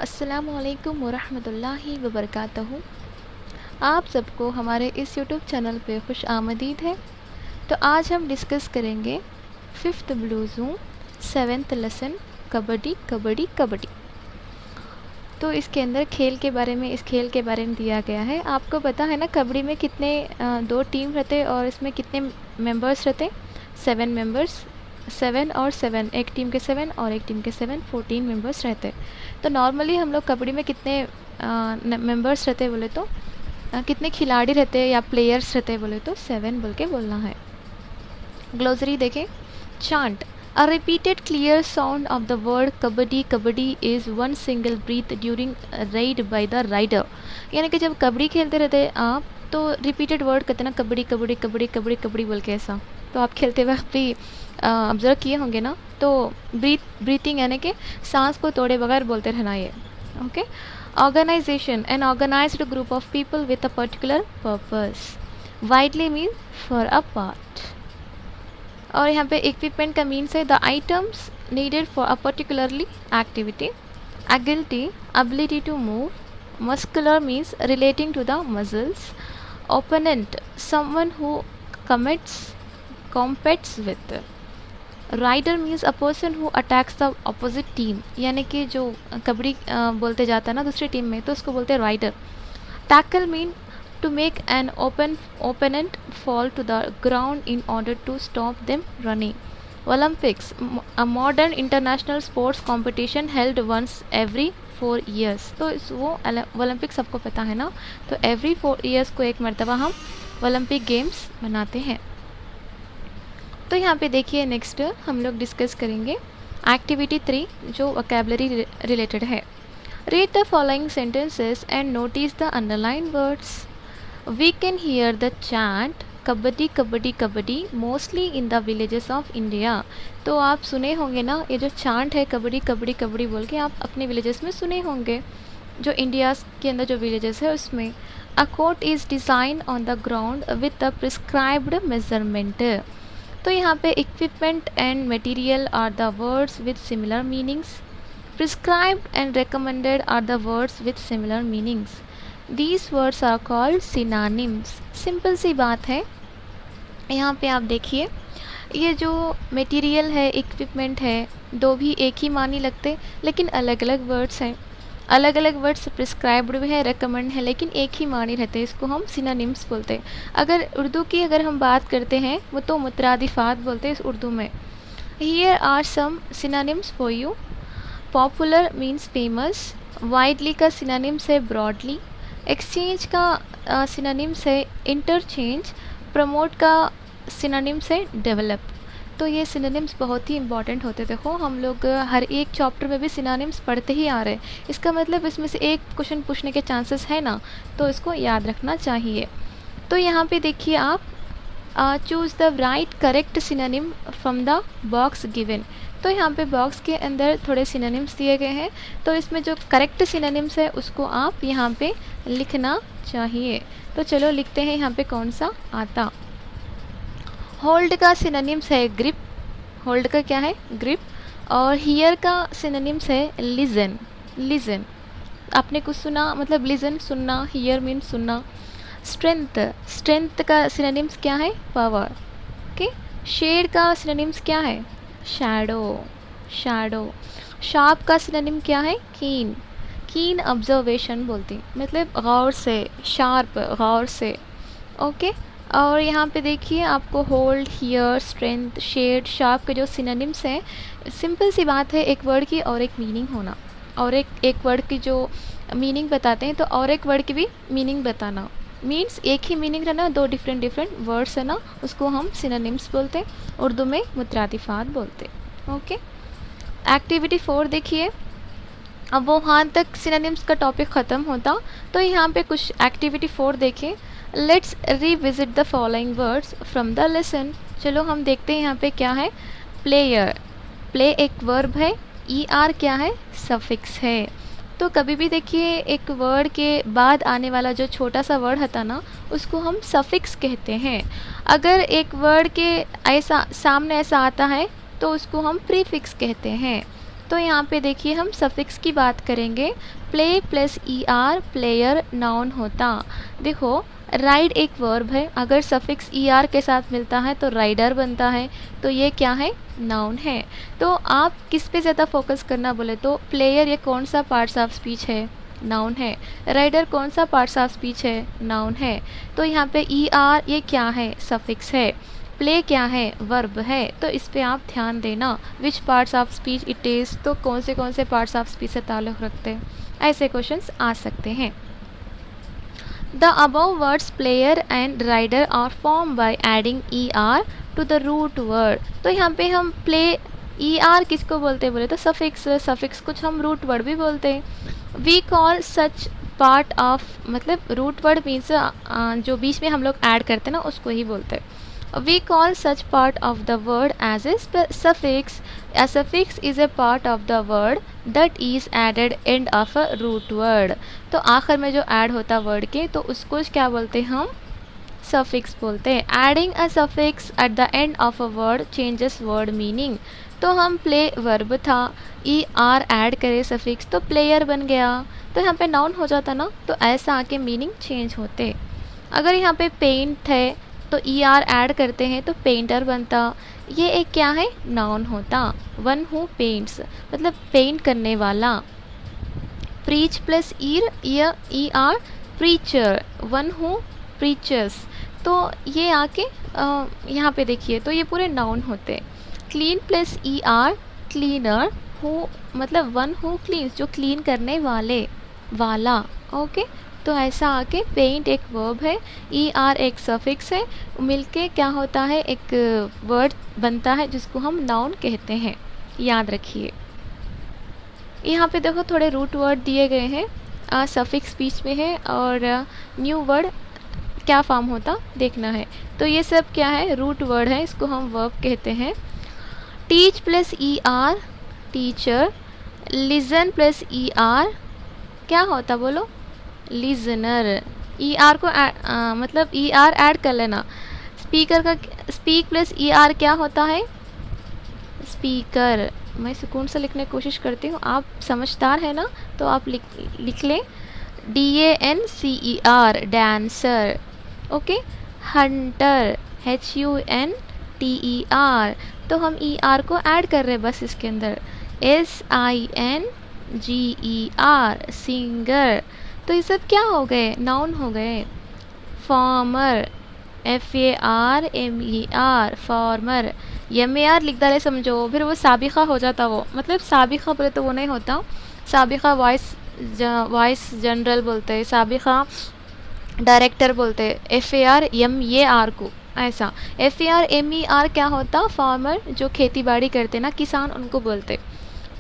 अस्सलामुअलैकुम वरहमतुल्लाहि वबरकातुहू। आप सबको हमारे इस यूट्यूब चैनल पे खुश आमदीद है। तो आज हम डिस्कस करेंगे fifth blue zoom seventh lesson kabaddi kabaddi kabaddi. तो इसके अंदर इस खेल के बारे में दिया गया है। आपको पता है ना कबड्डी में कितने दो टीम रहते और इसमें कितने मेंबर्स रहते? 7 मेंबर्स। 7 और 7, एक टीम के 7 और एक टीम के 7, 14 मेंबर्स रहते। तो नॉर्मली हम लोग कबड्डी में कितने मेंबर्स रहते बोले तो कितने खिलाड़ी रहते या प्लेयर्स रहते बोले तो 7 बोल के बोलना है। ग्लोसरी देखें। Chant A repeated clear sound of the word kabaddi kabaddi is one single breath during a raid by the rider। यानी कि जब कबड्डी खेलते रहते आप तो रिपीटेड वर्ड कहते हैं ना, कबड्डी कबड्डी कबड्डी कबड्डी कबड्डी बोल के। ऐसा तो आप खेलते वक्त भी ऑब्जर्व किए होंगे ना। तो ब्रीथिंग यानी कि सांस को तोड़े बगैर बोलते रहना ये। Okay. Organisation an organised group of people with a particular purpose. Widely mean for a part. और यहाँ पे इक्विपमेंट का मीन्स है the items needed for a particularly activity. Agility ability to move. Muscular means relating to the muscles. Opponent someone who competes with। Raider means a person who attacks the opposite team, यानी कि जो कबड्डी बोलते जाता है ना दूसरी team में तो उसको बोलते हैं rider. Tackle mean to make an opponent fall to the ground in order to stop them running। Olympics, a modern international sports competition held once every 4 years। तो वो ओलंपिक सबको पता है ना, तो every 4 years को एक मरतबा हम ओलंपिक गेम्स मनाते हैं। तो यहाँ पे देखिए नेक्स्ट हम लोग डिस्कस करेंगे एक्टिविटी 3 जो वोकैबुलरी रिलेटेड है। Read the following sentences and notice the underlined words। We can hear the chant kabaddi kabaddi kabaddi mostly in the villages of India. तो आप सुने होंगे ना ये जो चांट है कबड्डी कबड्डी कबड्डी बोल के, आप अपने विलेजेस में सुने होंगे जो इंडिया के अंदर जो विलेजेस है उसमें। A court is design on the ground with the prescribed measurement. तो यहाँ पे equipment and material are the words with similar meanings. Prescribed and recommended are the words with similar meanings. These words are called synonyms। Simple सी बात है। यहाँ पे आप देखिए ये जो मटेरियल है इक्विपमेंट है दो भी एक ही मानी लगते लेकिन अलग अलग वर्ड्स हैं। अलग अलग वर्ड्स प्रिस्क्राइब्ड भी है रिकमेंड है लेकिन एक ही मानी रहते हैं, इसको हम सिनोनिम्स बोलते हैं। अगर उर्दू की हम बात करते हैं वो तो मुतरादिफात बोलते हैं इस उर्दू में। Here are some synonyms for you। Popular means famous। Widely का सिनोनिम्स है broadly। एक्सचेंज का सिनोनिम्स है इंटरचेंज। प्रमोट का सिनोनिम्स है डेवलप। तो ये सिनोनिम्स बहुत ही इंपॉर्टेंट होते। देखो हम लोग हर एक चैप्टर में भी सिनोनिम्स पढ़ते ही आ रहे हैं, इसका मतलब इसमें से एक क्वेश्चन पूछने के चांसेस है ना, तो इसको याद रखना चाहिए। तो यहाँ पे देखिए आप choose the right correct synonym from the box given. तो यहाँ पे बॉक्स के अंदर थोड़े सिनोनिम्स दिए गए हैं, तो इसमें जो करेक्ट सिनोनिम्स है उसको आप यहाँ पे लिखना चाहिए। तो चलो लिखते हैं यहाँ पे कौन सा आता। होल्ड का सिनोनिम्स है ग्रिप। होल्ड का क्या है? ग्रिप। और हियर का सिनोनिम्स है लिजन। लिजन आपने कुछ सुना मतलब लिजन सुनना, हियर मीन सुनना। स्ट्रेंथ, स्ट्रेंथ का सिनोनिम्स क्या है? पावर। ओके। शेड का सिनोनिम्स क्या है? शैडो। शैडो। शार्प का सिनोनिम क्या है? कीन। कीन ऑब्जर्वेशन बोलती मतलब गौर से, शार्प गौर से। ओके। और यहाँ पे देखिए आपको hold, hear, strength, shade, sharp के जो सिनोनिम्स हैं, सिंपल सी बात है एक वर्ड की और एक मीनिंग होना, और एक वर्ड की जो मीनिंग बताते हैं तो और एक वर्ड की भी मीनिंग बताना। मीन्स एक ही मीनिंग रहना, दो डिफरेंट वर्ड्स है ना, उसको हम सिनोनिम्स बोलते हैं, उर्दू में मुतरादिफात बोलते। ओके। एक्टिविटी 4 देखिए। अब वो वहाँ तक सिनोनिम्स का टॉपिक ख़त्म होता, तो यहाँ पे कुछ एक्टिविटी 4 देखें। Let's revisit the following words from the lesson. चलो हम देखते हैं यहाँ पे क्या है। प्लेयर, प्ले एक वर्ब है। ER क्या है? सफिक्स है। तो कभी भी देखिए एक वर्ड के बाद आने वाला जो छोटा सा वर्ड होता ना उसको हम सफिक्स कहते हैं। अगर एक वर्ड के ऐसा सामने ऐसा आता है तो उसको हम प्रीफिक्स कहते हैं। तो यहाँ पे देखिए हम सफिक्स की बात करेंगे। Play plus E are player noun होता। देखो राइड एक वर्ब है, अगर सफिक्स ई आर के साथ मिलता है तो राइडर बनता है, तो ये क्या है, नाउन है। तो आप किस पे ज़्यादा फोकस करना बोले तो प्लेयर ये कौन सा पार्ट्स ऑफ स्पीच है, नाउन है। राइडर कौन सा पार्ट्स ऑफ स्पीच है, नाउन है। तो यहाँ पे ई आर ये क्या है, सफिक्स है। प्ले क्या है, वर्ब है। तो इस पे आप ध्यान देना, which parts of speech it is, तो कौन से पार्ट्स ऑफ स्पीच से ताल्लुक़ रखते हैं, ऐसे क्वेश्चंस आ सकते हैं। The above words player and rider are formed by adding er to the root word। तो यहाँ पे हम प्ले er किसको बोलते हैं बोले तो सफिक्स कुछ हम रूट वर्ड भी बोलते हैं। We call such part of, मतलब रूट वर्ड मीन्स जो बीच में हम लोग ऐड करते हैं ना उसको ही बोलते हैं। We call such part of the word as a suffix। A suffix is a part of the word that is added end of a root word। तो आखिर में जो ऐड होता वर्ड के तो उसको क्या बोलते हैं हम, सफिक्स बोलते हैं। Adding a suffix at the end of a word changes word meaning. तो हम प्ले वर्ब था, ई आर ऐड करे सफिक्स तो प्लेयर बन गया, तो यहाँ पे नाउन हो जाता ना, तो ऐसा आके मीनिंग चेंज होते। अगर यहाँ पे पेंट है तो ई आर ऐड करते हैं तो पेंटर बनता, ये एक क्या है, नाउन होता। वन हु पेंट्स मतलब पेंट करने वाला। Preach plus E are preacher, one who preachers, तो ये आके यहाँ पे देखिए तो ये पूरे नाउन होते। Clean plus E are cleaner, who मतलब वन हु क्लीन्स जो क्लीन करने वाला। ओके, तो ऐसा आके पेंट एक वर्ब है, ई आर एक सफिक्स है, मिलके क्या होता है, एक वर्ड बनता है जिसको हम नाउन कहते हैं, याद रखिए। यहाँ पे देखो थोड़े रूट वर्ड दिए गए हैं, सफिक्स बीच में है और न्यू वर्ड क्या फॉर्म होता देखना है। तो ये सब क्या है, रूट वर्ड है, इसको हम वर्ब कहते हैं। Teach plus E R teacher, listen plus E R क्या होता बोलो, लिजनर। ई आर को मतलब ई आर ऐड कर लेना। स्पीकर का स्पीक प्लस ई आर क्या होता है, स्पीकर। मैं सुकून से लिखने की कोशिश करती हूँ, आप समझदार है ना तो आप लिख लें। DANCER dancer. Okay, Hunter HUNTER, तो हम ई आर को ऐड कर रहे हैं बस इसके अंदर। SINGER सिंगर, तो ये सब क्या हो गए, नाउन हो गए। फार्मर FARMER फार्मर, MAR लिख डाले समझो, फिर वो साबिका हो जाता, वो मतलब साबिका बोले तो वो नहीं होता, साबिका वाइस जनरल बोलते हैं, साबिका डायरेक्टर बोलते हैं, FARMER को ऐसा। FARMER क्या होता, फार्मर जो खेती बाड़ी करते ना, किसान, उनको बोलते।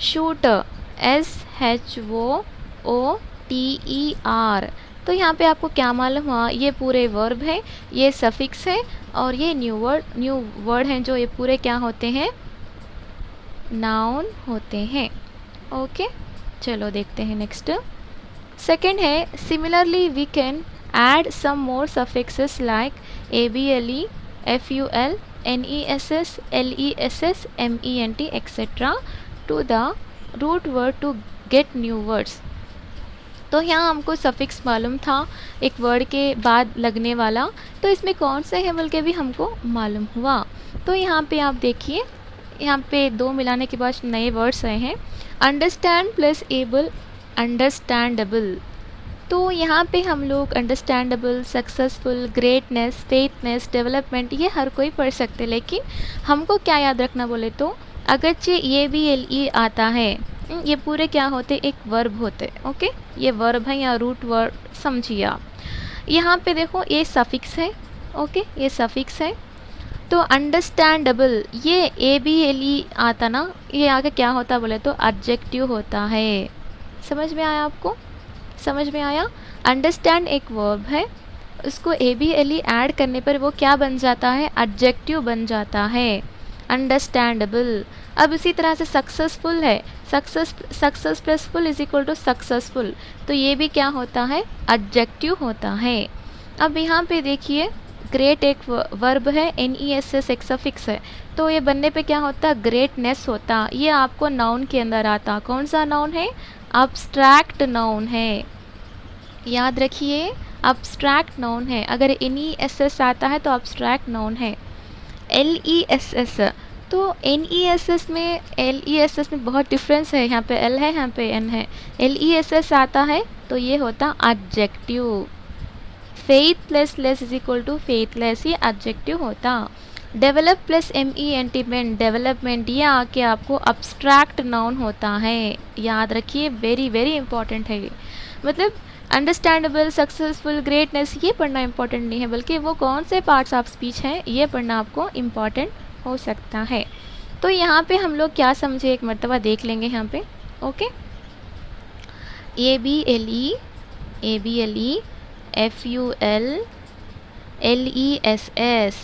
शूटर SHOOTER, तो यहाँ पे आपको क्या मालूम हुआ, ये पूरे वर्ब है, ये सफिक्स है और ये न्यू वर्ड हैं, जो ये पूरे क्या होते हैं, नाउन होते हैं। ओके, चलो देखते हैं नेक्स्ट। सेकंड है, similarly we can add some more suffixes like ABLE FUL NESS LESS MENT etcetera to the root word to get new words. तो यहाँ हमको सफिक्स मालूम था एक वर्ड के बाद लगने वाला, तो इसमें कौन से है बोल के भी हमको मालूम हुआ। तो यहाँ पे आप देखिए, यहाँ पे दो मिलाने के बाद नए वर्ड्स आए हैं। Understand plus able, understandable. तो यहाँ पे हम लोग अंडरस्टैंडेबल, सक्सेसफुल, ग्रेटनेस, फेथनेस, डेवलपमेंट, ये हर कोई पढ़ सकते, लेकिन हमको क्या याद रखना बोले तो अगरचे ये भी LE आता है, ये पूरे क्या होते, एक वर्ब होते। ओके, ये वर्ब है या रूट वर्ड समझिए आप। यहाँ पे देखो ये सफिक्स है, ओके, ये सफिक्स है। तो अंडरस्टैंडेबल, ये ABLE आता ना, ये आगे क्या होता बोले तो एडजेक्टिव होता है। समझ में आया आपको, समझ में आया। अंडरस्टैंड एक वर्ब है, उसको ABLE ऐड करने पर वो क्या बन जाता है, एडजेक्टिव बन जाता है, अंडरस्टैंडेबल। अब इसी तरह से सक्सेसफुल है, success plus full is equal to successful, तो ये भी क्या होता है, एडजेक्टिव होता है। अब यहाँ पे देखिए ग्रेट एक वर्ब है, NESS एक सफिक्स है, तो ये बनने पे क्या होता, ग्रेटनेस होता। ये आपको नाउन के अंदर आता। कौन सा नाउन है, अब्स्ट्रैक्ट नाउन है, याद रखिए अब्स्ट्रैक्ट नाउन है। अगर NESS आता है तो अब्स्ट्रैक्ट नाउन है। LESS, तो NESS में LESS में बहुत डिफरेंस है, यहाँ पे L है, यहाँ पे N है। LESS आता है तो ये होता adjective. Faith plus less is equal to faithless, ये एडजेक्टिव होता। डेवलप प्लस MENT डेवलपमेंट, ये आके आपको अब्स्ट्रैक्ट नाउन होता है, याद रखिए, वेरी वेरी इंपॉर्टेंट है ये। मतलब अंडरस्टैंडेबल, सक्सेसफुल, ग्रेटनेस ये पढ़ना इंपॉर्टेंट नहीं है, बल्कि वो कौन से पार्ट्स ऑफ स्पीच हैं ये पढ़ना आपको इम्पॉर्टेंट हो सकता है। तो यहाँ पे हम लोग क्या समझे एक मर्तबा देख लेंगे यहाँ पे। ओके, ABLE FUL LESS,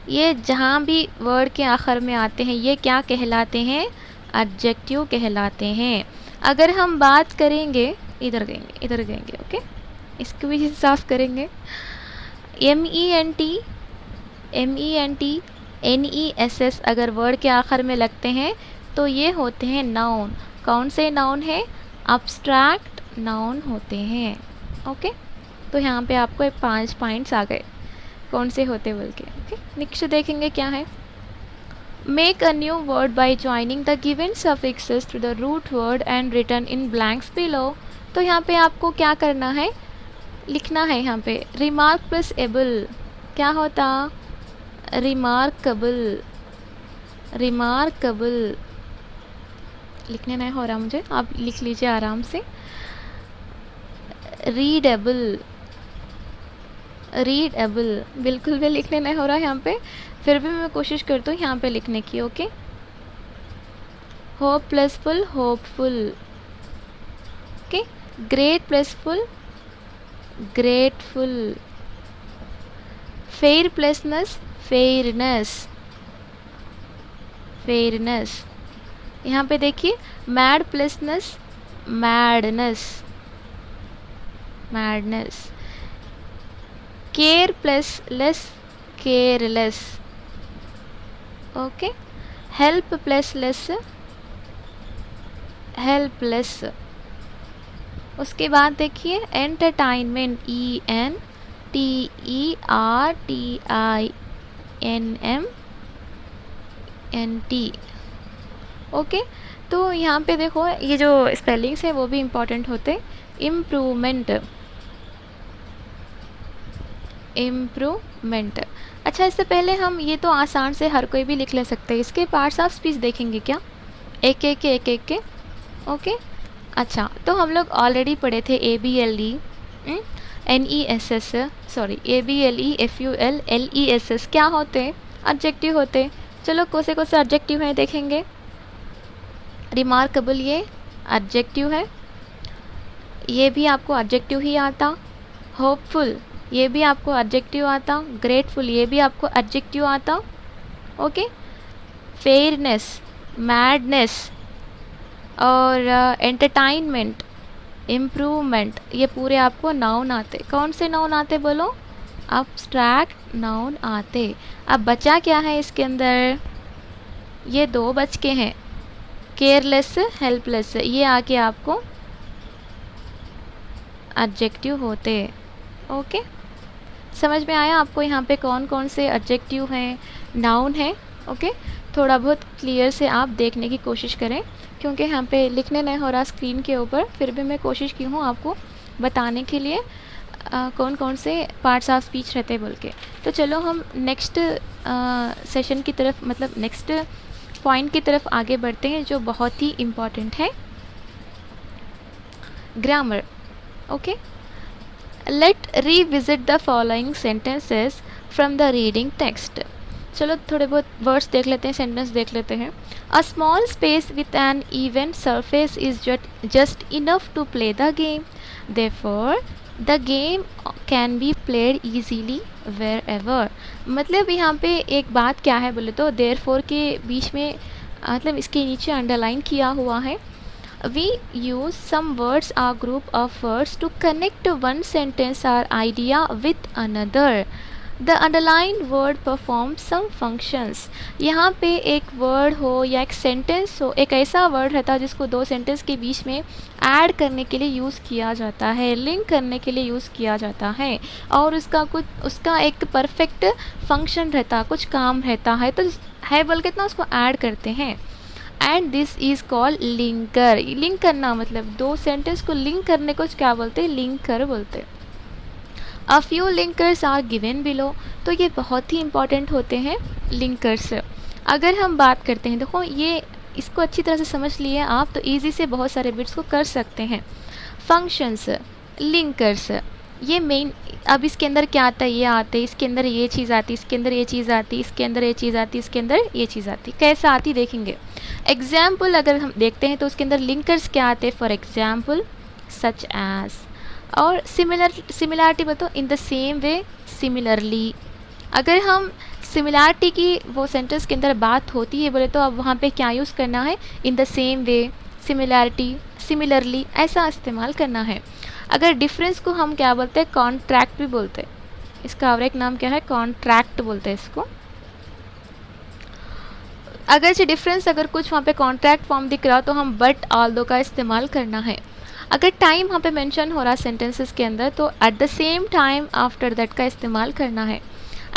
ये जहाँ भी वर्ड के आखिर में आते हैं ये क्या कहलाते हैं, एडजेक्टिव कहलाते हैं। अगर हम बात करेंगे, इधर गएंगे ओके, इसको भी साफ करेंगे। MENT NESS अगर वर्ड के आखिर में लगते हैं तो ये होते हैं नाउन। कौन से नाउन है, अब्स्ट्रैक्ट नाउन होते हैं। ओके, तो यहाँ पे आपको 5 पॉइंट्स आ गए कौन से होते बोल के। ओके, नेक्स्ट देखेंगे क्या है। Make a new word by joining the given suffixes to the root word and return in blanks below. तो यहाँ पे आपको क्या करना है, लिखना है यहाँ पे रिमार्क प्लस एबल, क्या होता, रिमार्कबल। लिखने नहीं हो रहा मुझे, आप लिख लीजिए आराम से। रीडेबल बिल्कुल भी लिखने नहीं हो रहा यहाँ पे, फिर भी मैं कोशिश करता हूँ यहाँ पे लिखने की। Okay, hope plus full, hopeful. Okay, great plus full, grateful. Fair plus नस, फेयरनेस। यहाँ पे देखिए मैड प्लस नस, madness. Care plus less, careless. Okay, help plus less, helpless. उसके बाद देखिए एंटरटेनमेंट, ENTERTAINMENT। ओके, तो यहाँ पे देखो ये जो स्पेलिंग्स है वो भी इम्पॉर्टेंट होते। इम्प्रूवमेंट। अच्छा, इससे पहले हम ये तो आसान से हर कोई भी लिख ले सकते हैं, इसके पार्ट्स ऑफ स्पीच देखेंगे क्या, एक एक के। ओके, अच्छा, तो हम लोग ऑलरेडी पढ़े थे ABLE FUL LESS क्या होते, एडजेक्टिव होते। चलो कौन से एडजेक्टिव हैं देखेंगे। रिमार्केबल ये एडजेक्टिव है, ये भी आपको एडजेक्टिव ही आता। होपफुल ये भी आपको एडजेक्टिव आता। ग्रेटफुल ये भी आपको एडजेक्टिव आता। ओके, फेयरनेस, मैडनेस और एंटरटेनमेंट, इम्प्रूवमेंट, ये पूरे आपको नाउन आते। कौन से नाउन आते बोलो, अब्स्ट्रैक्ट नाउन आते। अब बचा क्या है इसके अंदर, ये 2 बच के हैं, केयरलेस, हेल्पलेस, ये आके आपको एडजेक्टिव होते। ओके, समझ में आया आपको यहाँ पे कौन कौन से एडजेक्टिव हैं, नाउन है। ओके, थोड़ा बहुत क्लियर से आप देखने की कोशिश करें, क्योंकि यहाँ पे लिखने नहीं हो रहा स्क्रीन के ऊपर, फिर भी मैं कोशिश की हूँ आपको बताने के लिए कौन कौन से पार्ट्स ऑफ स्पीच रहते बोल के। तो चलो हम नेक्स्ट सेशन की तरफ, मतलब नेक्स्ट पॉइंट की तरफ आगे बढ़ते हैं, जो बहुत ही इम्पॉर्टेंट है, grammar. Okay, let revisit the following sentences from the reading text. चलो थोड़े बहुत वर्ड्स देख लेते हैं, सेंटेंस देख लेते हैं। A small space with an even surface is just enough to play the game, therefore the game can be played easily wherever. मतलब यहाँ पे एक बात क्या है बोले तो, देयरफॉर के बीच में मतलब इसके नीचे अंडरलाइन किया हुआ है, we use some words or group of words to connect one sentence or idea with another। The underline word perform some functions. यहाँ पे एक वर्ड हो या एक सेंटेंस हो, एक ऐसा वर्ड रहता है जिसको दो सेंटेंस के बीच में ऐड करने के लिए यूज़ किया जाता है, लिंक करने के लिए यूज़ किया जाता है, और उसका एक परफेक्ट फंक्शन रहता है, कुछ काम रहता है, तो है बोल के इतना उसको ऐड करते हैं। And this is called linker. Link करना मतलब दो सेंटेंस को लिंक करने को क्या बोलते हैं, लिंकर बोलते हैं। A few linkers are given below. तो ये बहुत ही इंपॉर्टेंट होते हैं लिंकर्स। अगर हम बात करते हैं, देखो ये इसको अच्छी तरह से समझ लिए आप तो इजी से बहुत सारे बिट्स को कर सकते हैं। फंक्शंस, लिंकर्स, ये मेन। अब इसके अंदर क्या आता है, ये आते हैं, इसके अंदर ये चीज़ आती, इसके अंदर ये चीज़ आती, इसके अंदर ये चीज़ आती, इसके अंदर ये चीज़ आती। कैसा आती देखेंगे। एग्जाम्पल अगर हम देखते हैं तो उसके अंदर लिंकर्स क्या आते हैं, फॉर एग्जाम्पल सच एज। और सिमिलरिटी बताओ, इन द सेम वे, सिमिलरली। अगर हम सिमिलरिटी की वो सेंटेंस के अंदर बात होती है बोले तो अब वहाँ पे क्या यूज़ करना है, इन the same way, similarity, similarly, ऐसा इस्तेमाल करना है। अगर डिफरेंस को हम क्या बोलते हैं, कॉन्ट्रैक्ट भी बोलते हैं। इसका और एक नाम क्या है, कॉन्ट्रैक्ट बोलते हैं इसको। अगर से डिफरेंस अगर कुछ वहाँ पे कॉन्ट्रैक्ट फॉर्म दिख रहा तो हम बट ऑल्दो का इस्तेमाल करना है। अगर टाइम वहाँ पे मेंशन हो रहा सेंटेंसेस के अंदर तो at the same time after that का इस्तेमाल करना है।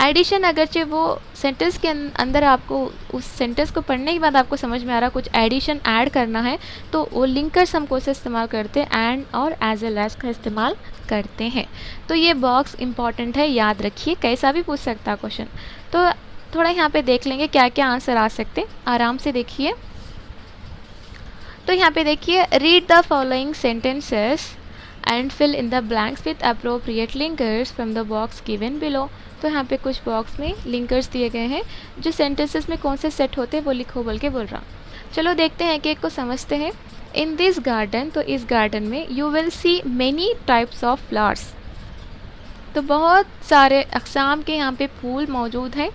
एडिशन अगरचे वो सेंटेंस के अंदर आपको उस सेंटेंस को पढ़ने के बाद आपको समझ में आ रहा कुछ एडिशन ऐड करना है तो वो लिंकर्स हम कौन से इस्तेमाल करते हैं, एंड और एज वेल एज का इस्तेमाल करते हैं। तो ये बॉक्स इंपॉर्टेंट है, याद रखिए, कैसा भी पूछ सकता है क्वेश्चन। तो थोड़ा यहाँ पे देख लेंगे क्या क्या आंसर आ सकते, आराम से देखिए। तो यहाँ पे देखिए, read the following sentences and fill in the blanks with appropriate linkers from the box given below. तो यहाँ पे कुछ बॉक्स में लिंकर्स दिए गए हैं, जो सेंटेंसेस में कौन से सेट होते हैं वो लिखो बोल के बोल रहा। चलो देखते हैं कि एक को समझते हैं। इन दिस गार्डन, तो इस गार्डन में you will see many types of flowers. तो बहुत सारे अक़साम के यहाँ पे फूल मौजूद हैं।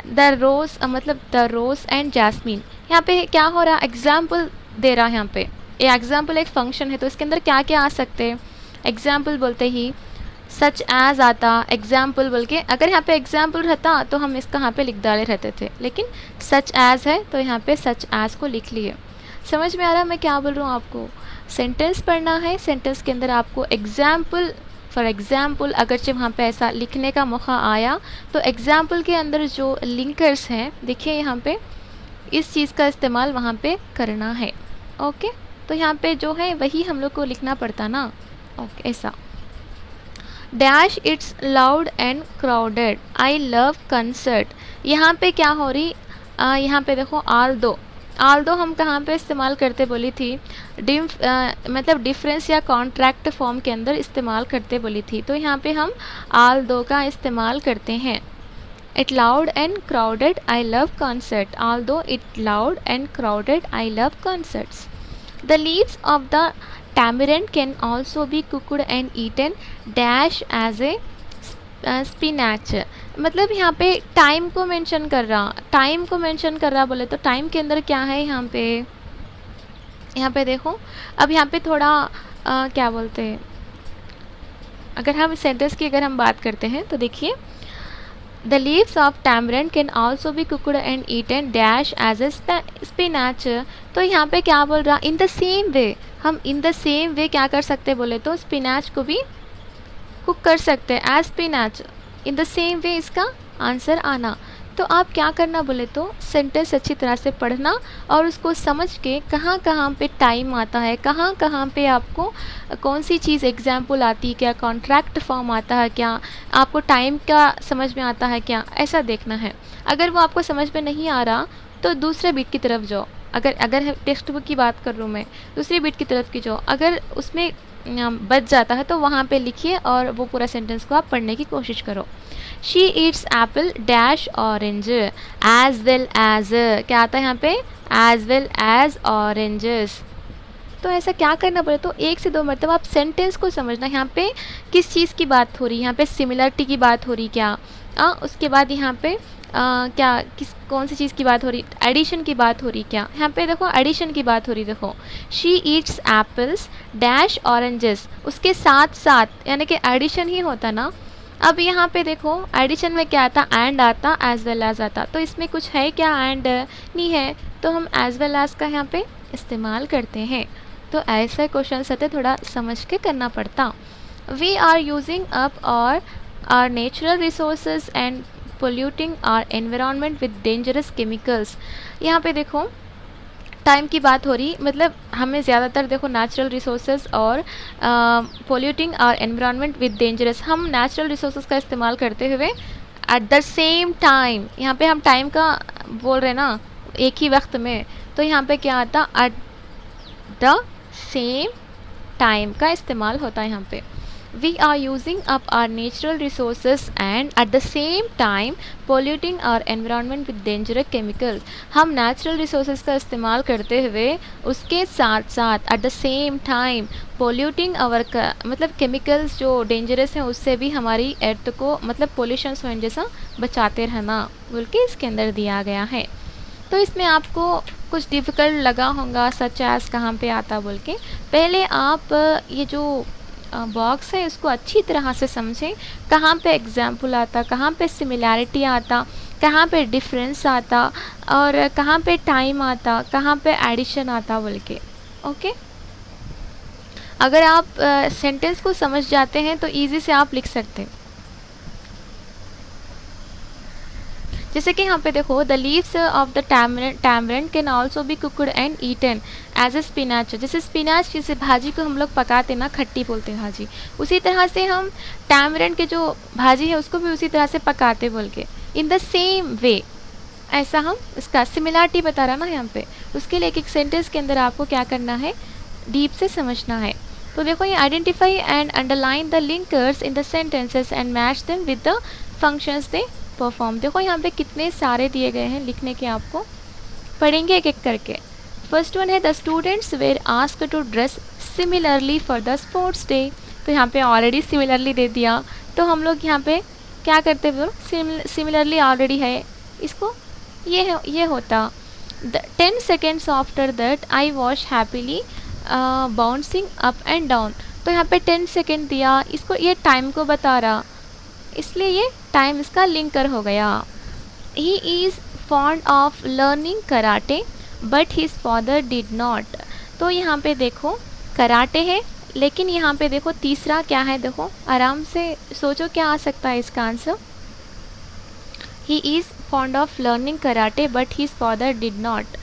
द रोज़ मतलब द रोज़ एंड जैस्मीन। यहाँ पे क्या हो रहा, एग्जाम्पल दे रहा है यहाँ पे। ये एग्जाम्पल एक फंक्शन है तो इसके अंदर क्या क्या आ सकते हैं। एग्जाम्पल बोलते ही सच एज आता, एग्जाम्पल बोल के। अगर यहाँ पे एग्जाम्पल रहता तो हम इसका यहाँ पे लिख डाले रहते थे, लेकिन सच एज है तो यहाँ पे सच एज को लिख लिए। समझ में आ रहा है मैं क्या बोल रहा हूँ आपको। सेंटेंस पढ़ना है, सेंटेंस के अंदर आपको एग्जाम्पल, फॉर एग्ज़ाम्पल अगर जब वहाँ पे ऐसा लिखने का मौका आया तो एग्ज़ाम्पल के अंदर जो लिंकर्स हैं देखिए यहाँ पे, इस चीज़ का इस्तेमाल वहाँ पे करना है। ओके, तो यहाँ पे जो है वही हम लोग को लिखना पड़ता ना। ओके, ऐसा। Dash it's loud and crowded, I love concert. यहाँ पे क्या हो रही, यहाँ पे देखो आल्दो हम कहाँ पे इस्तेमाल करते बोली थी, मतलब डिफरेंस या कॉन्ट्रैक्ट फॉर्म के अंदर इस्तेमाल करते बोली थी। तो यहाँ पे हम आल्दो का इस्तेमाल करते हैं। It loud and crowded, I love concert. Aldous it loud and crowded, I love concerts. The leaves of the tamarind can also be cooked and eaten dash as a spinach। मतलब यहाँ पे time को mention कर रहा, बोले तो time के अंदर क्या है यहाँ पे देखो। अब यहाँ पे थोड़ा क्या बोलते हैं, अगर हम सेंटेंस की अगर हम बात करते हैं तो देखिए, the leaves of tamarind can also be cooked and eaten dash as a spinach. तो यहाँ पे क्या बोल रहा, इन द सेम वे। हम इन द सेम वे क्या कर सकते बोले तो स्पिनाच को भी कुक कर सकते हैं as spinach. In the same way इसका आंसर आना। तो आप क्या करना बोले तो सेंटेंस अच्छी तरह से पढ़ना और उसको समझ के कहाँ कहाँ पे टाइम आता है, कहाँ कहाँ पे आपको कौन सी चीज़ एग्जाम्पल आती है, क्या कॉन्ट्रैक्ट फॉर्म आता है, क्या आपको टाइम का समझ में आता है, क्या ऐसा देखना है। अगर वो आपको समझ में नहीं आ रहा तो दूसरे बिट की तरफ जाओ। अगर टेक्स्ट बुक की बात कर लूँ मैं, दूसरी बिट की तरफ की जाओ। अगर उसमें बच जाता है तो वहाँ पे लिखिए और वो पूरा सेंटेंस को आप पढ़ने की कोशिश करो। She eats apple dash orange as well as, क्या आता है यहाँ पे, एज वेल एज ऑरेंजेस। तो ऐसा क्या करना पड़े तो एक से दो मरतबा आप सेंटेंस को समझना, यहाँ पे किस चीज़ की बात हो रही है, यहाँ पे सिमिलरिटी की बात हो रही क्या, उसके बाद यहाँ पे क्या कौन सी चीज़ की बात हो रही, एडिशन की बात हो रही क्या। यहाँ पे देखो एडिशन की बात हो रही, देखो she Yeats apples dash oranges, उसके साथ साथ यानी कि एडिशन ही होता ना। अब यहाँ पे देखो एडिशन में क्या आता, एंड आता, एज वेल एज आता, तो इसमें कुछ है क्या, एंड नहीं है, तो हम एज वेल एज का यहाँ पे इस्तेमाल करते हैं। तो ऐसे क्वेश्चन आते थोड़ा समझ के करना पड़ता। वी आर यूजिंग अप और our natural resources and polluting our environment with dangerous chemicals. यहाँ पे देखो टाइम की बात हो रही, मतलब हमें ज़्यादातर देखो नेचुरल रिसोर्सेज और polluting our environment with dangerous, हम नेचुरल रिसोर्सेज का इस्तेमाल करते हुए एट द सेम टाइम, यहाँ पे हम टाइम का बोल रहे हैं ना, एक ही वक्त में, तो यहाँ पे क्या आता, एट द सेम टाइम का इस्तेमाल होता है यहाँ पे। We are using up our natural resources and at the same time polluting our environment with dangerous chemicals। हम natural resources का इस्तेमाल करते हुए उसके साथ साथ at the same time polluting our मतलब chemicals जो dangerous हैं उससे भी हमारी earth को मतलब pollution होने जैसा बचाते रहना बोल के इसके अंदर दिया गया है। तो इसमें आपको कुछ डिफ़िकल्ट लगा होगा सच एज कहाँ पे आता बोल के, पहले आप ये जो बॉक्स है इसको अच्छी तरह से समझें, कहाँ पे एग्जाम्पल आता, कहाँ पे सिमिलैरिटी आता, कहाँ पे डिफरेंस आता, और कहाँ पे टाइम आता, कहाँ पे एडिशन आता बोल के। ओके, अगर आप सेंटेंस को समझ जाते हैं तो इजी से आप लिख सकते हैं। जैसे कि यहाँ पे देखो the leaves of the tamarind can also be cooked and eaten as a spinach. जैसे स्पिनाच जैसे भाजी को हम लोग पकाते ना, खट्टी बोलते हैं भाजी, उसी तरह से हम टैमरिंड के जो भाजी है उसको भी उसी तरह से पकाते बोल के, इन द सेम वे, ऐसा हम इसका सिमिलरिटी बता रहा ना यहाँ पे। उसके लिए एक सेंटेंस के अंदर आपको क्या करना है, डीप से समझना है। तो देखो ये identify and underline the linkers in the sentences and match them with the functions they perform. देखो यहाँ पे कितने सारे दिए गए हैं लिखने के, आपको पढ़ेंगे एक एक करके। फर्स्ट वन है the students were asked to dress similarly for the sports day. तो यहाँ पे ऑलरेडी सिमिलरली दे दिया, तो हम लोग यहाँ पे क्या करते हैं, सिमिलरली ऑलरेडी है, इसको ये होता 10 seconds after that I wash happily bouncing up and down. तो यहाँ पे 10 सेकेंड दिया, इसको ये टाइम को बता रहा, इसलिए ये टाइम इसका लिंकर हो गया। He is fond of learning karate but his father did not. तो यहाँ पे देखो कराटे है, लेकिन यहाँ पे देखो तीसरा क्या है, देखो आराम से सोचो क्या आ सकता है इसका answer. He is fond of learning karate but his father did not.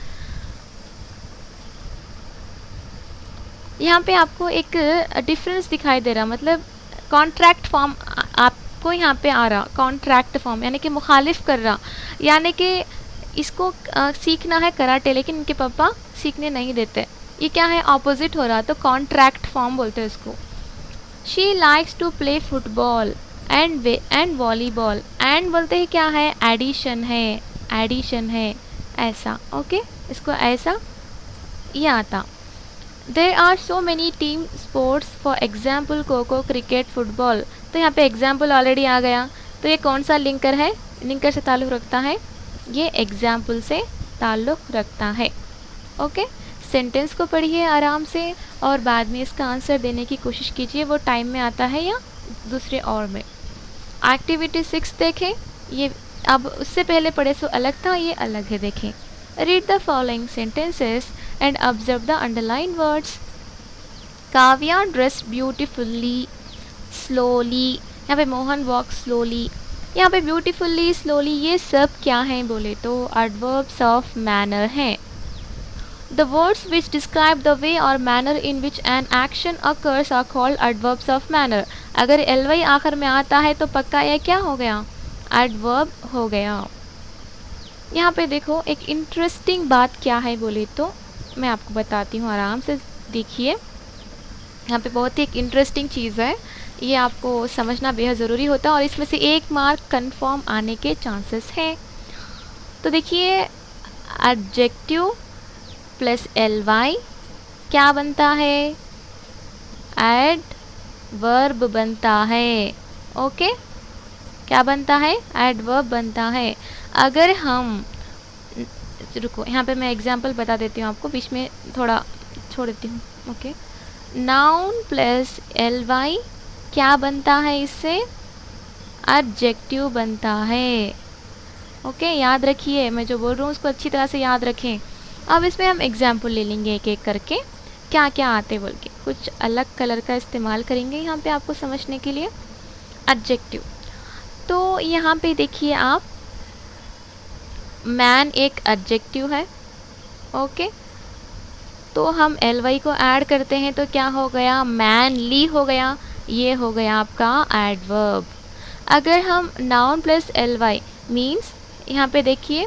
यहाँ पे आपको एक डिफरेंस दिखाई दे रहा, मतलब कॉन्ट्रैक्ट फॉर्म आपको यहाँ पे आ रहा, कॉन्ट्रैक्ट फॉर्म यानी कि मुखालिफ कर रहा, यानी कि इसको सीखना है कराटे लेकिन इनके पापा सीखने नहीं देते, ये क्या है, ऑपोजिट हो रहा, तो कॉन्ट्रैक्ट फॉर्म बोलते हैं इसको। She likes to play football and volleyball, and बोलते हैं क्या है, एडिशन है ऐसा। ओके, इसको ऐसा ये आता। There are so many team sports for example kho-kho cricket football. तो यहाँ पे एग्जाम्पल ऑलरेडी आ गया, तो ये कौन सा लिंकर है, लिंकर से ताल्लुक़ रखता है, ये एग्जाम्पल से ताल्लुक़ रखता है। ओके, सेंटेंस को पढ़िए आराम से और बाद में इसका आंसर देने की कोशिश कीजिए, वो टाइम में आता है या दूसरे और में। एक्टिविटी 6 देखें, ये अब उससे पहले पढ़े सो अलग था, ये अलग है, देखें। Read the following sentences and observe the underlined words। Kavya dressed beautifully slowly, यहाँ पे मोहन walks slowly, यहाँ पे beautifully slowly ये सब क्या हैं बोले तो adverbs of manner हैं। The words which describe the way or manner in which an action occurs are called adverbs of manner। अगर ly आखिर में आता है तो पक्का यह क्या हो गया, adverb हो गया। यहाँ पे देखो एक इंटरेस्टिंग बात क्या है बोले तो मैं आपको बताती हूँ, आराम से देखिए। यहाँ पे बहुत ही एक इंटरेस्टिंग चीज़ है, ये आपको समझना बेहद ज़रूरी होता है और इसमें से 1 मार्क कंफर्म आने के चांसेस हैं। तो देखिए एडजेक्टिव प्लस ly क्या बनता है, एडवर्ब बनता है। ओके, क्या बनता है, एडवर्ब बनता है। अगर हम रुको यहाँ पे मैं एग्जांपल बता देती हूँ आपको, बीच में थोड़ा छोड़ देती हूँ। ओके, नाउन प्लस ly क्या बनता है, इससे एडजेक्टिव बनता है। ओके, याद रखिए, मैं जो बोल रहा हूँ उसको अच्छी तरह से याद रखें। अब इसमें हम एग्जाम्पल ले लेंगे एक एक करके, क्या क्या आते बोल के, कुछ अलग कलर का इस्तेमाल करेंगे यहाँ पे आपको समझने के लिए। एडजेक्टिव, तो यहाँ पे देखिए आप, मैन एक एडजेक्टिव है। ओके, तो हम ly को ऐड करते हैं तो क्या हो गया, मैनली हो गया, ये हो गया आपका एडवर्ब। अगर हम नाउन प्लस ly मीन्स, यहाँ पे देखिए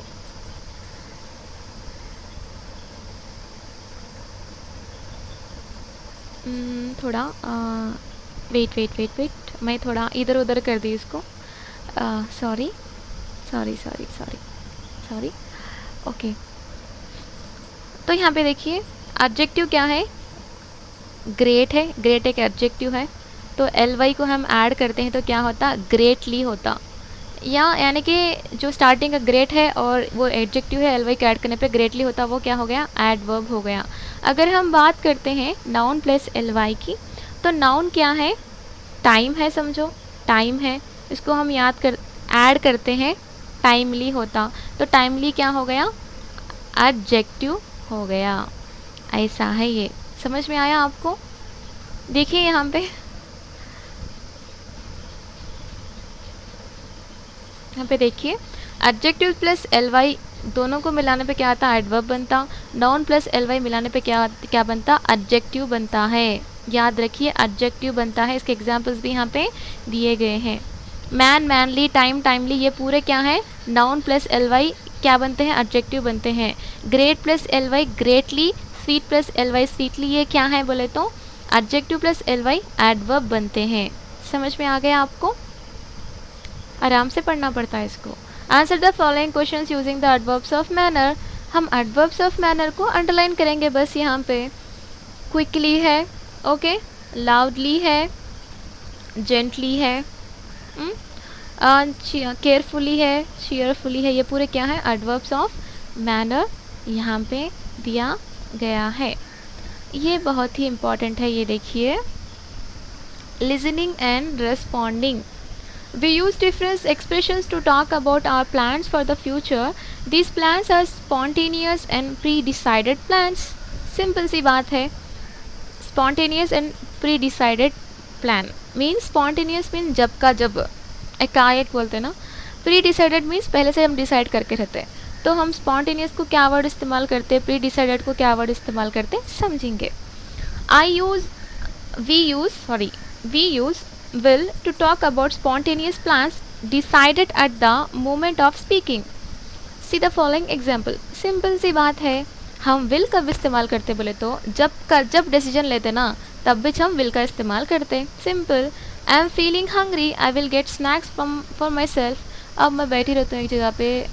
थोड़ा वेट वेट वेट वेट, मैं थोड़ा इधर उधर कर दी इसको, sorry sorry sorry sorry sorry. Okay, तो यहाँ पे देखिए एडजेक्टिव क्या है, ग्रेट है, ग्रेट एक एडजेक्टिव है, तो ly को हम ऐड करते हैं तो क्या होता, ग्रेटली होता, या यानी कि जो स्टार्टिंग का ग्रेट है और वो एडजेक्टिव है ly को ऐड करने पे ग्रेटली होता, वो क्या हो गया, एडवर्ब हो गया। अगर हम बात करते हैं नाउन प्लस ly की, तो नाउन क्या है, टाइम है, समझो टाइम है, इसको हम ऐड करते हैं, टाइमली होता, तो टाइमली क्या हो गया, एडजेक्टिव हो गया। ऐसा है, ये समझ में आया आपको। देखिए यहाँ पे देखिए, एडजेक्टिव प्लस ly दोनों को मिलाने पे क्या आता, एडवर्ब बनता, नाउन प्लस ly मिलाने पे क्या बनता, एडजेक्टिव बनता है। याद रखिए एडजेक्टिव बनता है, इसके एग्जांपल्स भी यहाँ पे दिए गए हैं। मैन, मैनली, टाइम, टाइमली, ये पूरे क्या है, नाउन प्लस ly क्या बनते हैं, एडजेक्टिव बनते हैं। Great plus ly greatly, sweet plus ly sweetly, ये क्या है बोले तो एडजेक्टिव प्लस ly एडवर्ब बनते हैं। समझ में आ गया आपको, आराम से पढ़ना पड़ता है इसको। Answer the following questions using the adverbs of manner. हम एडवर्ब्स ऑफ मैनर को अंडरलाइन करेंगे बस यहाँ पे। क्विकली है, ओके, लाउडली है, जेंटली है, केयरफुली है, चीयरफुली है, ये पूरे क्या है, एडवर्ब्स ऑफ मैनर यहाँ पे दिया गया है। ये बहुत ही इम्पॉर्टेंट है, ये देखिए, listening and responding. We use different expressions to talk about our plans for the future. These plans are spontaneous and pre-decided plans. Simple सी बात है, spontaneous and pre-decided plan means spontaneous means जब का जब, एकाएक बोलते हैं ना। pre-decided means पहले से हम डिसाइड करके रहते हैं, तो हम spontaneous को क्या वर्ड इस्तेमाल करते हैं, pre-decided को क्या वर्ड इस्तेमाल करते हैं, समझेंगे। We use will to talk about spontaneous plans decided at the moment of speaking. See the following example. Simple सी बात है, हम will कब इस्तेमाल करते बोले तो जब डिसीजन लेते ना, तब भी हम will का इस्तेमाल करते। Simple, I am feeling hungry, I will get snacks for my self. अब मैं बैठी रहती हूँ एक जगह पे,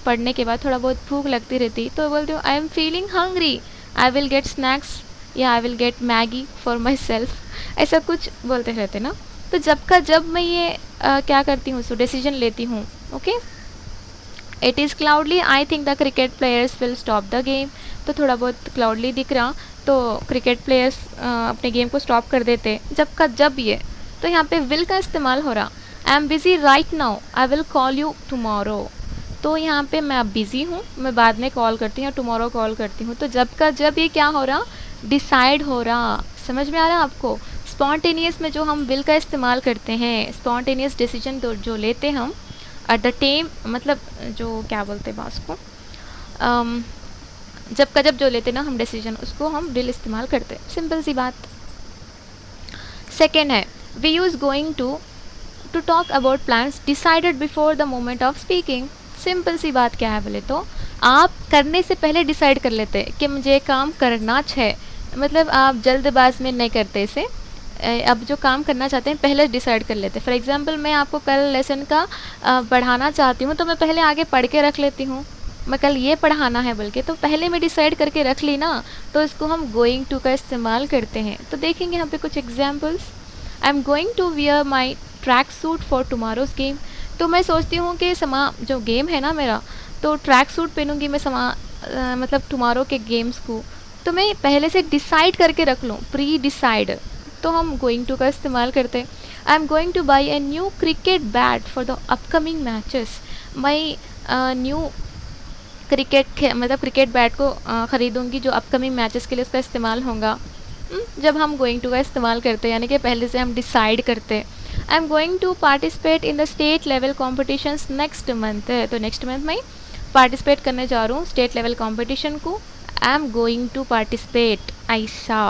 पढ़ने के बाद थोड़ा बहुत भूख लगती रहती, तो बोलती हूँ I am feeling hungry, I will get snacks या I will get Maggi for myself, ऐसा कुछ बोलते रहते ना। तो जब का जब मैं ये क्या करती हूँ, सो डिसीजन लेती हूँ। Okay, it is cloudy, I think the cricket players will stop the game. तो थोड़ा बहुत क्लाउडली दिख रहा, तो क्रिकेट प्लेयर्स अपने गेम को स्टॉप कर देते, जब का जब ये, तो यहाँ पे विल का इस्तेमाल हो रहा। I am busy right now, I will call you tomorrow. तो यहाँ पे मैं अब बिज़ी हूँ, मैं बाद में कॉल करती हूँ, टुमारो कॉल करती हूँ। तो जब का जब ये क्या हो रहा, डिसाइड हो रहा। समझ में आ रहा है आपको। स्पॉन्टेनियस में जो हम विल का इस्तेमाल करते हैं, स्पॉन्टेनियस डिसीजन जो लेते हम एट द टाइम, मतलब जो क्या बोलते हैं बात को, जब का जब जो लेते ना हम डिसीजन, उसको हम विल इस्तेमाल करते हैं। सिंपल सी बात। सेकेंड है, we use going to talk about plans decided before the moment of speaking. Simple सी बात क्या है बोले तो, आप करने से पहले डिसाइड कर लेते कि मुझे ये काम करना है, मतलब आप जल्दबाज में नहीं करते इसे, अब जो काम करना चाहते हैं पहले डिसाइड कर लेते हैं। फॉर एग्जांपल, मैं आपको कल लेसन का पढ़ाना चाहती हूँ, तो मैं पहले आगे पढ़ के रख लेती हूँ, मैं कल ये पढ़ाना है बल्कि, तो पहले मैं डिसाइड करके रख ली ना, तो इसको हम गोइंग टू का इस्तेमाल करते हैं। तो देखेंगे यहाँ पे कुछ examples. I am going to wear my track suit for tomorrow's game. तो मैं सोचती हूँ कि जो गेम है ना मेरा, तो ट्रैक सूट पहनूँगी मैं मतलब टुमारो के गेम्स को, तो मैं पहले से डिसाइड करके रख लूँ, प्री डिसाइड, तो हम गोइंग टू का इस्तेमाल करते हैं। I am going two by a new cricket bat for the upcoming matches. मैं न्यू मतलब क्रिकेट बैट को ख़रीदूँगी जो अपकमिंग मैचेस के लिए उसका इस्तेमाल होगा। जब हम गोइंग टू का इस्तेमाल करते हैं यानी कि पहले से हम डिसाइड करते हैं। I am going to participate in the state level competitions next month है, तो नेक्स्ट मंथ मैं पार्टिसिपेट करने जा रहा हूँ स्टेट लेवल कॉम्पिटिशन को। I am going to participate ऐसा।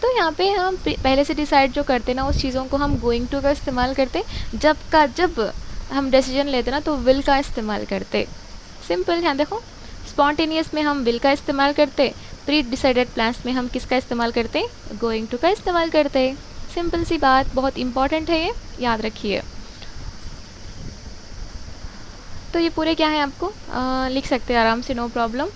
तो यहाँ पे हम पहले से डिसाइड जो करते ना उस चीज़ों को हम गोइंग टू का इस्तेमाल करते। जब हम डिसीजन लेते ना तो विल का इस्तेमाल करते। सिंपल है, देखो स्पॉन्टेनियस में हम विल का इस्तेमाल करते, प्री डिसाइडेड प्लान्स में हम किसका इस्तेमाल करते, गोइंग टू का इस्तेमाल करते। सिंपल सी बात, बहुत इंपॉर्टेंट है, ये याद रखिए। तो ये पूरे क्या है आपको लिख सकते हैं आराम से, नो प्रॉब्लम।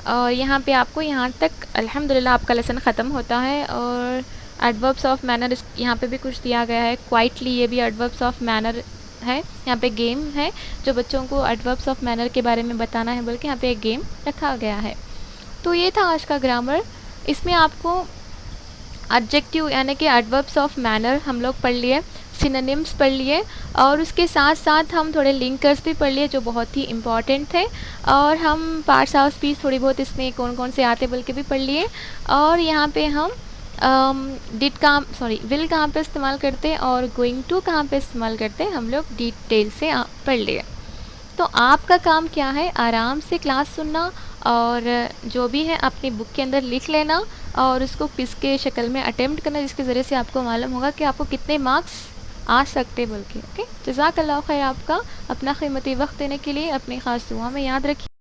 और यहाँ पे आपको यहाँ तक अल्हम्दुलिल्लाह आपका लेसन ख़त्म होता है। और एडवर्ब्स ऑफ मैनर यहाँ पे भी कुछ दिया गया है, क्वाइटली, ये भी एडवर्ब्स ऑफ मैनर है। यहाँ पे गेम है जो बच्चों को एडवर्ब्स ऑफ मैनर के बारे में बताना है, बल्कि यहाँ पे एक गेम रखा गया है। तो ये था आज का ग्रामर। इसमें आपको एडजेक्टिव यानी कि एडवर्ब्स ऑफ मैनर हम लोग पढ़ लिए, सिनोनिम्स पढ़ लिए, और उसके साथ साथ हम थोड़े लिंकर्स भी पढ़ लिए जो बहुत ही इम्पॉर्टेंट थे। और हम पार्ट्स ऑफ स्पीच थोड़ी बहुत इसमें कौन कौन से आते बल्कि भी पढ़ लिए। और यहाँ पे हम विल कहाँ पे इस्तेमाल करते और गोइंग टू कहाँ पे इस्तेमाल करते हम लोग डिटेल से पढ़ लिए। तो आपका काम क्या है, आराम से क्लास सुनना और जो भी है अपनी बुक के अंदर लिख लेना और उसको क्विज़ के शक्ल में अटेम्प्ट करना, जिसके ज़रिए से आपको मालूम होगा कि आपको कितने मार्क्स आ सकते बल्कि। ओके, जज़ाकल्लाह खैर आपका अपना कीमती वक्त देने के लिए। अपनी ख़ास दुआ में याद रखिए।